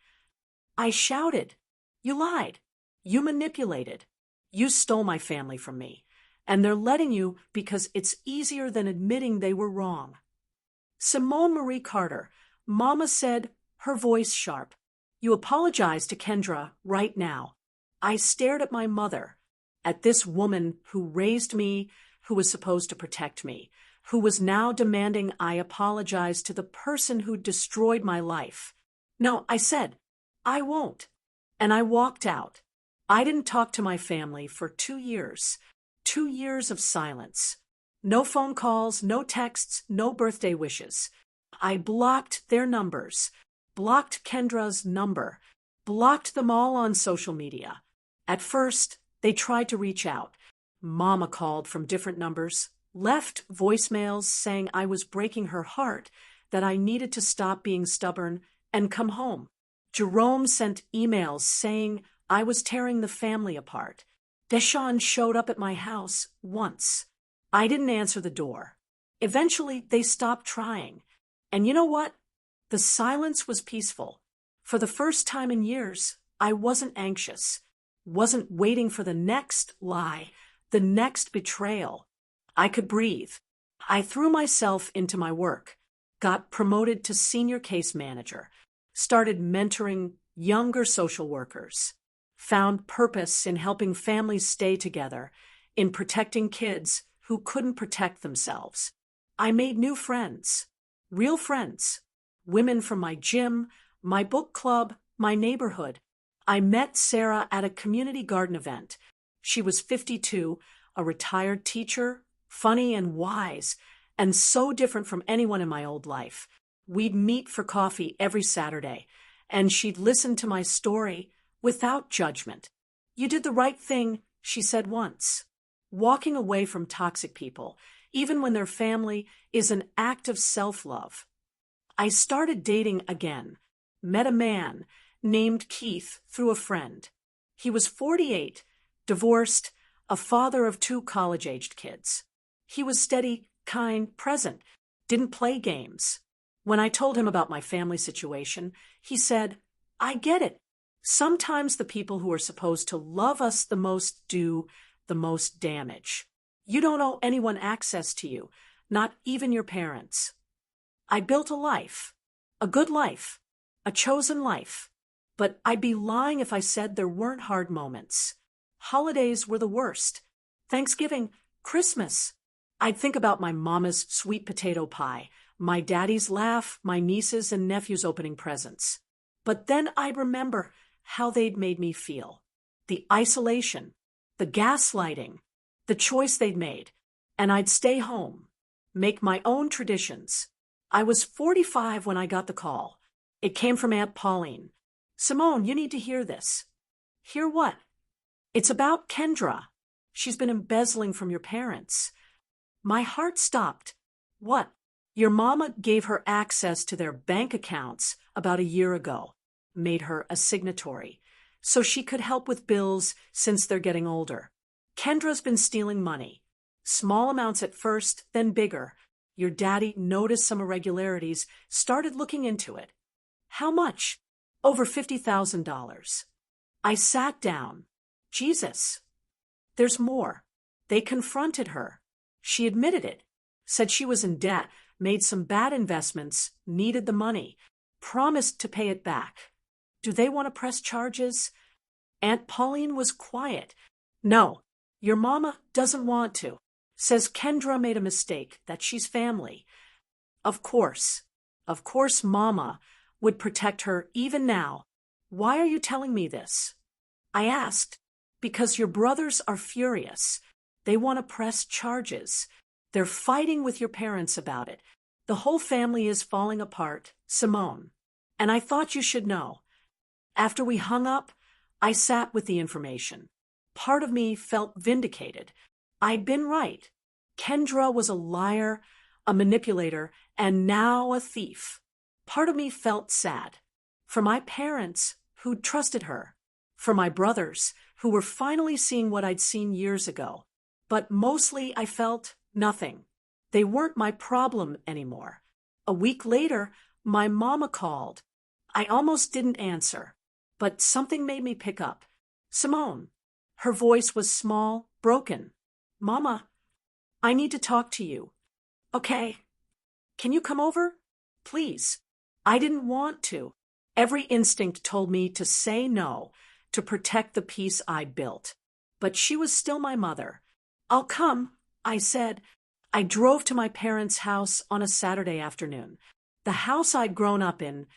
I shouted. You lied. You manipulated. You stole my family from me. And they're letting you because it's easier than admitting they were wrong. Simone Marie Carter, Mama said, her voice sharp. You apologize to Kendra right now. I stared at my mother, at this woman who raised me, who was supposed to protect me, who was now demanding I apologize to the person who destroyed my life. No, I said, I won't. And I walked out. I didn't talk to my family for 2 years. 2 years of silence. No phone calls, no texts, no birthday wishes. I blocked their numbers, blocked Kendra's number, blocked them all on social media. At first, they tried to reach out. Mama called from different numbers, left voicemails saying I was breaking her heart, that I needed to stop being stubborn and come home. Jerome sent emails saying I was tearing the family apart. Deshawn showed up at my house once. I didn't answer the door. Eventually, they stopped trying. And you know what? The silence was peaceful. For the first time in years, I wasn't anxious, wasn't waiting for the next lie, the next betrayal. I could breathe. I threw myself into my work, got promoted to senior case manager, started mentoring younger social workers, found purpose in helping families stay together, in protecting kids who couldn't protect themselves. I made new friends, real friends, women from my gym, my book club, my neighborhood. I met Sarah at a community garden event. She was 52, a retired teacher, funny and wise, and so different from anyone in my old life. We'd meet for coffee every Saturday, and she'd listen to my story without judgment. You did the right thing, she said once. Walking away from toxic people, even when their family, is an act of self-love. I started dating again, met a man named Keith through a friend. He was 48, divorced, a father of 2 college-aged kids. He was steady, kind, present, didn't play games. When I told him about my family situation, he said, I get it. Sometimes the people who are supposed to love us the most do the most damage. You don't owe anyone access to you, not even your parents. I built a life, a good life, a chosen life, but I'd be lying if I said there weren't hard moments. Holidays were the worst. Thanksgiving, Christmas. I'd think about my mama's sweet potato pie, my daddy's laugh, my nieces and nephews opening presents. But then I'd remember how they'd made me feel. the isolation, the gaslighting, the choice they'd made. And I'd stay home, make my own traditions. I was 45 when I got the call. It came from Aunt Pauline. Simone, you need to hear this. Hear what? It's about Kendra. She's been embezzling from your parents. My heart stopped. What? Your mama gave her access to their bank accounts about a year ago, made her a signatory, so she could help with bills since they're getting older. Kendra's been stealing money. Small amounts at first, then bigger. Your daddy noticed some irregularities, started looking into it. How much? Over $50,000. I sat down. Jesus. There's more. They confronted her. She admitted it, said she was in debt, made some bad investments, needed the money, promised to pay it back. Do they want to press charges? Aunt Pauline was quiet. No, your mama doesn't want to. Says Kendra made a mistake, that she's family. Of course mama would protect her even now. Why are you telling me this? I asked, because your brothers are furious. They want to press charges. They're fighting with your parents about it. The whole family is falling apart, Simone. And I thought you should know. After we hung up, I sat with the information. Part of me felt vindicated. I'd been right. Kendra was a liar, a manipulator, and now a thief. Part of me felt sad. For my parents, who'd trusted her. For my brothers, who were finally seeing what I'd seen years ago. But mostly I felt nothing. They weren't my problem anymore. A week later, my mama called. I almost didn't answer, but something made me pick up. Simone. Her voice was small, broken. Mama, I need to talk to you. Okay. Can you come over? Please. I didn't want to. Every instinct told me to say no, to protect the peace I'd built. But she was still my mother. I'll come, I said. I drove to my parents' house on a Saturday afternoon. The house I'd grown up in,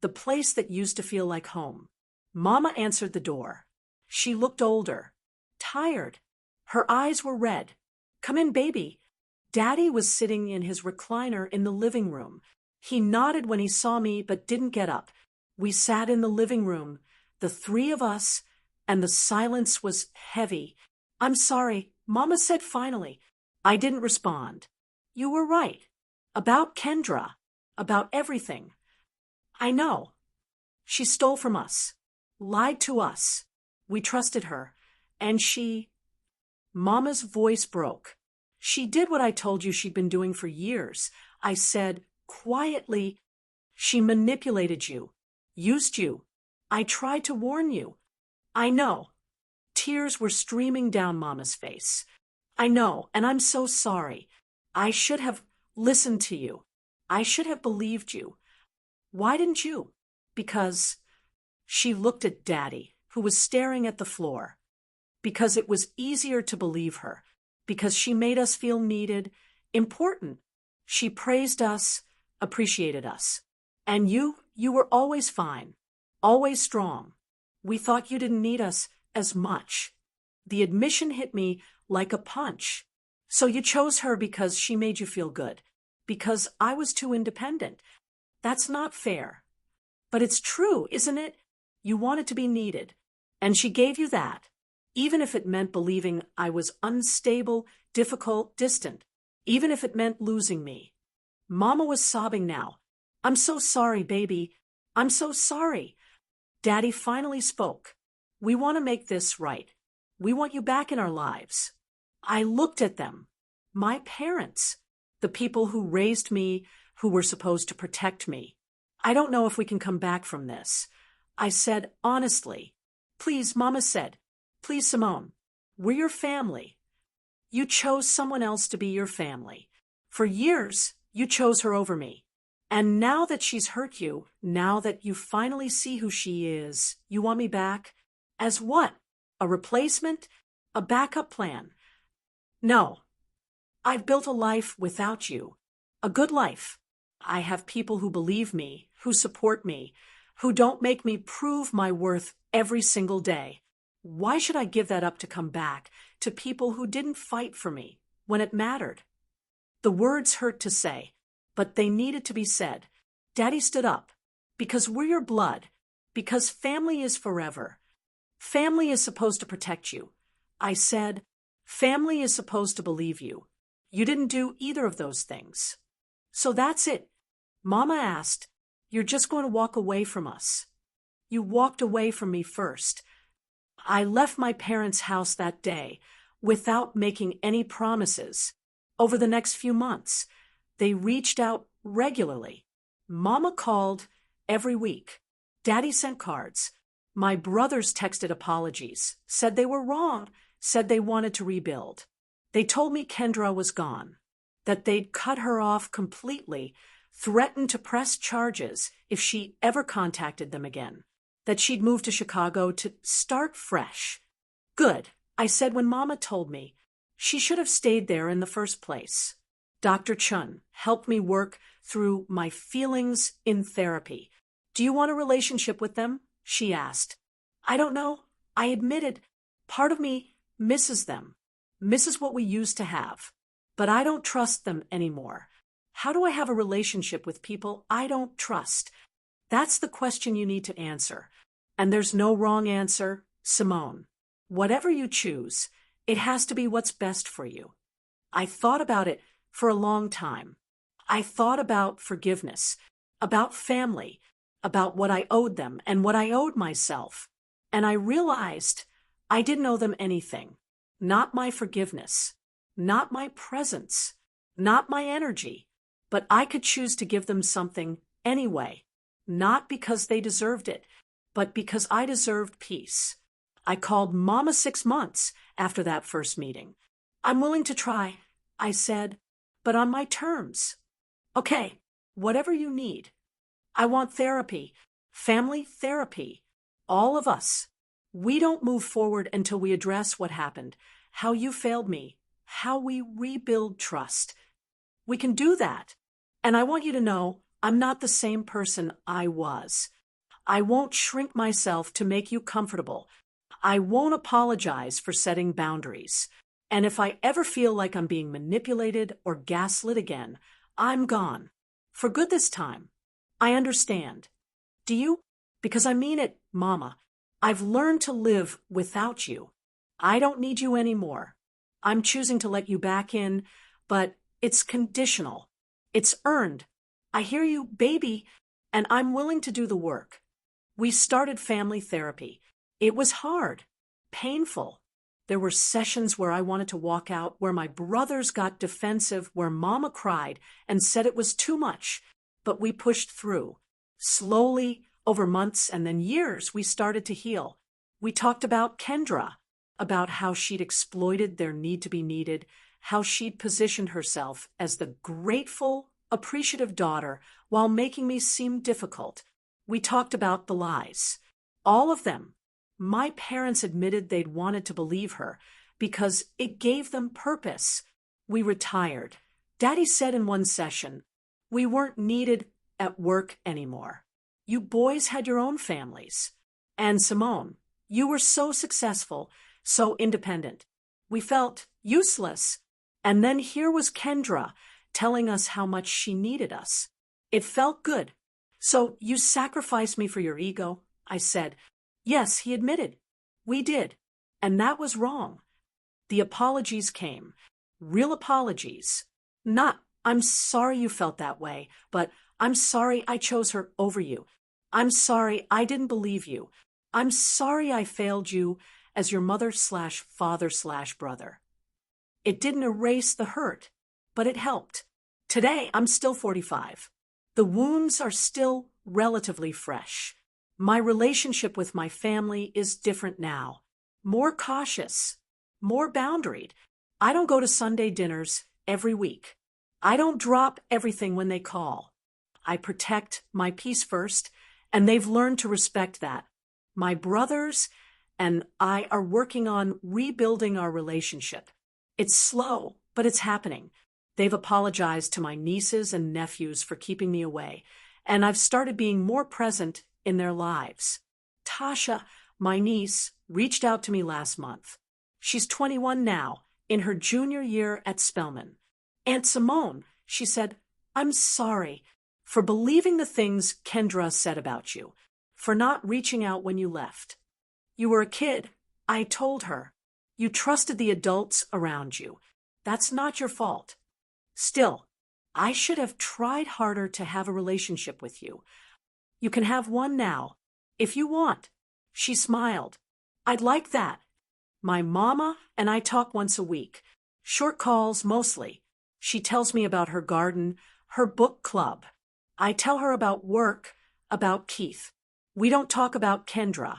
the place that used to feel like home. Mama answered the door. She looked older, tired. Her eyes were red. Come in, baby. Daddy was sitting in his recliner in the living room. He nodded when he saw me, but didn't get up. We sat in the living room, the three of us, and the silence was heavy. I'm sorry, Mama said finally. I didn't respond. You were right. About Kendra. About everything. I know. She stole from us. Lied to us. We trusted her. And she... Mama's voice broke. She did what I told you she'd been doing for years. I said, quietly, she manipulated you. Used you. I tried to warn you. I know. Tears were streaming down Mama's face. I know, and I'm so sorry. I should have listened to you. I should have believed you. Why didn't you? Because she looked at Daddy, who was staring at the floor. Because it was easier to believe her. Because she made us feel needed, important. She praised us, appreciated us. And you were always fine, always strong. We thought you didn't need us as much. The admission hit me like a punch. So you chose her because she made you feel good. Because I was too independent. That's not fair. But it's true, isn't it? You wanted to be needed. And she gave you that. Even if it meant believing I was unstable, difficult, distant. Even if it meant losing me. Mama was sobbing now. I'm so sorry, baby. I'm so sorry. Daddy finally spoke. We want to make this right. We want you back in our lives. I looked at them. My parents. The people who raised me, who were supposed to protect me. I don't know if we can come back from this. I said, honestly. Please, Mama said. Please, Simone. We're your family. You chose someone else to be your family. For years, you chose her over me. And now that she's hurt you, now that you finally see who she is, you want me back? As what? A replacement? A backup plan? No. I've built a life without you. A good life. I have people who believe me, who support me, who don't make me prove my worth every single day. Why should I give that up to come back to people who didn't fight for me when it mattered? The words hurt to say, but they needed to be said. Daddy stood up. Because we're your blood. Because family is forever. Family is supposed to protect you. I said, family is supposed to believe you. You didn't do either of those things. So that's it. Mama asked, you're just going to walk away from us. You walked away from me first. I left my parents' house that day without making any promises. Over the next few months, they reached out regularly. Mama called every week. Daddy sent cards. My brothers texted apologies, said they were wrong, said they wanted to rebuild. They told me Kendra was gone, that they'd cut her off completely, threatened to press charges if she ever contacted them again, that she'd moved to Chicago to start fresh. Good, I said when Mama told me. She should have stayed there in the first place. Dr. Chun helped me work through my feelings in therapy. Do you want a relationship with them? She asked. I don't know. I admitted. Part of me misses them, misses what we used to have. But I don't trust them anymore. How do I have a relationship with people I don't trust? That's the question you need to answer. And there's no wrong answer, Simone. Whatever you choose, it has to be what's best for you. I thought about it for a long time. I thought about forgiveness, about family, about what I owed them and what I owed myself. And I realized I didn't owe them anything. Not my forgiveness, not my presence, not my energy. But I could choose to give them something anyway, not because they deserved it, but because I deserved peace. I called Mama 6 months after that first meeting. I'm willing to try, I said, but on my terms. Okay, whatever you need. I want therapy, family therapy, all of us. We don't move forward until we address what happened, how you failed me, how we rebuild trust. We can do that. And I want you to know I'm not the same person I was. I won't shrink myself to make you comfortable. I won't apologize for setting boundaries. And if I ever feel like I'm being manipulated or gaslit again, I'm gone. For good this time. I understand. Do you? Because I mean it, Mama. I've learned to live without you. I don't need you anymore. I'm choosing to let you back in, but it's conditional. It's earned. I hear you, baby, and I'm willing to do the work. We started family therapy. It was hard, painful. There were sessions where I wanted to walk out, where my brothers got defensive, where Mama cried and said it was too much. But we pushed through. Slowly, over months and then years, we started to heal. We talked about Kendra, about how she'd exploited their need to be needed, how she'd positioned herself as the grateful, appreciative daughter while making me seem difficult. We talked about the lies. All of them. My parents admitted they'd wanted to believe her because it gave them purpose. We retired. Daddy said in one session, we weren't needed at work anymore. You boys had your own families. And Simone, you were so successful, so independent. We felt useless. And then here was Kendra telling us how much she needed us. It felt good. So you sacrificed me for your ego, I said. Yes, he admitted. We did. And that was wrong. The apologies came. Real apologies. Not, I'm sorry you felt that way, but I'm sorry I chose her over you. I'm sorry I didn't believe you. I'm sorry I failed you as your mother/father/brother. It didn't erase the hurt, but it helped. Today, I'm still 45. The wounds are still relatively fresh. My relationship with my family is different now. More cautious, more boundaried. I don't go to Sunday dinners every week. I don't drop everything when they call. I protect my peace first, and they've learned to respect that. My brothers and I are working on rebuilding our relationship. It's slow, but it's happening. They've apologized to my nieces and nephews for keeping me away, and I've started being more present in their lives. Tasha, My niece reached out to me last month. She's 21 now, in her junior year at Spelman. Aunt Simone, she said, I'm sorry for believing the things Kendra said about you, for not reaching out when you left. You were a kid, I told her. You trusted the adults around you. That's not your fault. Still, I should have tried harder to have a relationship with you. You can have one now, if you want. She smiled. I'd like that. My mama and I talk once a week. Short calls mostly. She tells me about her garden, her book club. I tell her about work, about Keith. We don't talk about Kendra.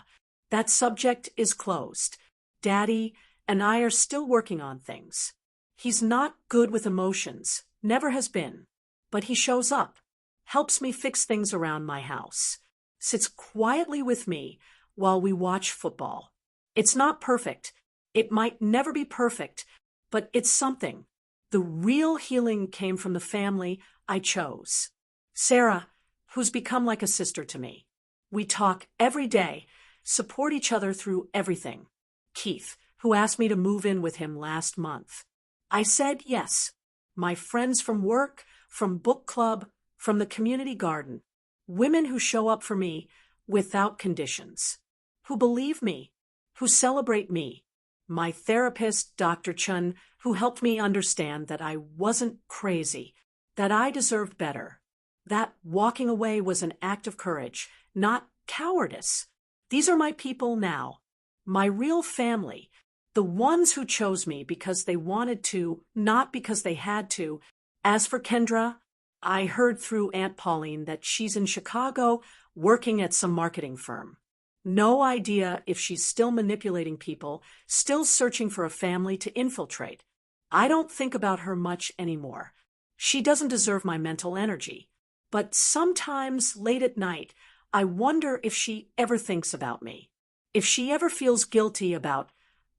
That subject is closed. Daddy and I are still working on things. He's not good with emotions, never has been. But he shows up, helps me fix things around my house, sits quietly with me while we watch football. It's not perfect. It might never be perfect, but it's something. The real healing came from the family I chose. Sarah, who's become like a sister to me. We talk every day, support each other through everything. Keith, who asked me to move in with him last month. I said yes. My friends from work, from book club, from the community garden. Women who show up for me without conditions. Who believe me, who celebrate me. My therapist, Dr. Chun, who helped me understand that I wasn't crazy, that I deserved better, that walking away was an act of courage, not cowardice. These are my people now, my real family, the ones who chose me because they wanted to, not because they had to. As for Kendra, I heard through Aunt Pauline that she's in Chicago working at some marketing firm. No idea if she's still manipulating people, still searching for a family to infiltrate. I don't think about her much anymore. She doesn't deserve my mental energy. But sometimes late at night, I wonder if she ever thinks about me. If she ever feels guilty about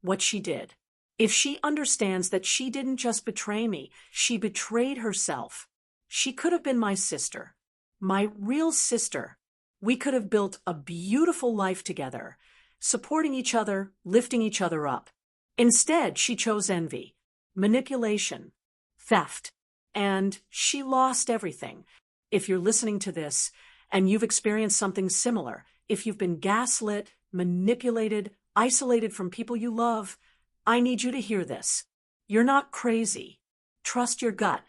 what she did. If she understands that she didn't just betray me, she betrayed herself. She could have been my sister. My real sister. We could have built a beautiful life together, supporting each other, lifting each other up. Instead, she chose envy, manipulation, theft, and she lost everything. If you're listening to this and you've experienced something similar, if you've been gaslit, manipulated, isolated from people you love, I need you to hear this. You're not crazy. Trust your gut.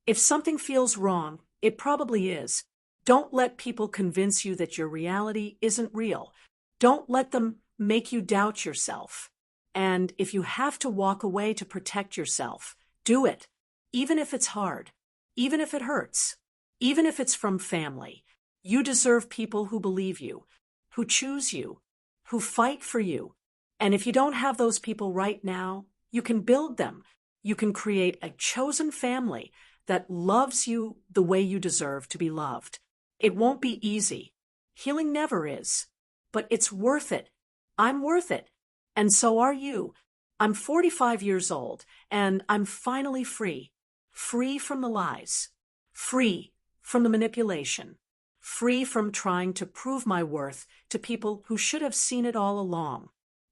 If something feels wrong, it probably is. Don't let people convince you that your reality isn't real. Don't let them make you doubt yourself. And if you have to walk away to protect yourself, do it. Even if it's hard. Even if it hurts. Even if it's from family. You deserve people who believe you, who choose you, who fight for you. And if you don't have those people right now, you can build them. You can create a chosen family that loves you the way you deserve to be loved. It won't be easy. Healing never is. But it's worth it. I'm worth it. And so are you. I'm 45 years old, and I'm finally free. Free from the lies. Free from the manipulation. Free from trying to prove my worth to people who should have seen it all along.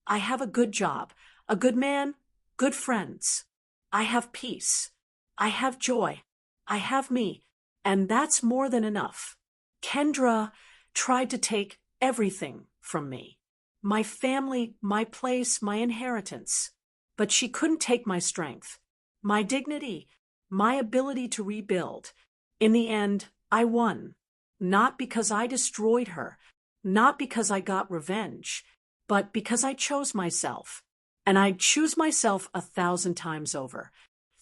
I have a good job, a good man, good friends. I have peace. I have joy. I have me. And that's more than enough. Kendra tried to take everything from me. My family, my place, my inheritance. But she couldn't take my strength, my dignity, my ability to rebuild. In the end, I won. Not because I destroyed her, not because I got revenge, but because I chose myself. And I'd choose myself 1,000 times over.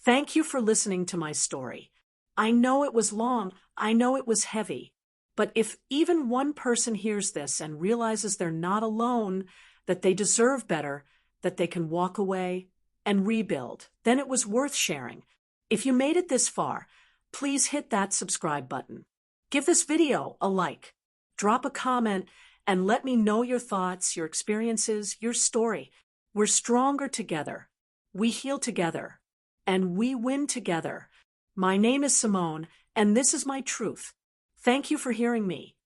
Thank you for listening to my story. I know it was long, I know it was heavy. But if even one person hears this and realizes they're not alone, that they deserve better, that they can walk away and rebuild, then it was worth sharing. If you made it this far, please hit that subscribe button. Give this video a like. Drop a comment and let me know your thoughts, your experiences, your story. We're stronger together. We heal together. And we win together. My name is Simone, and this is my truth. Thank you for hearing me.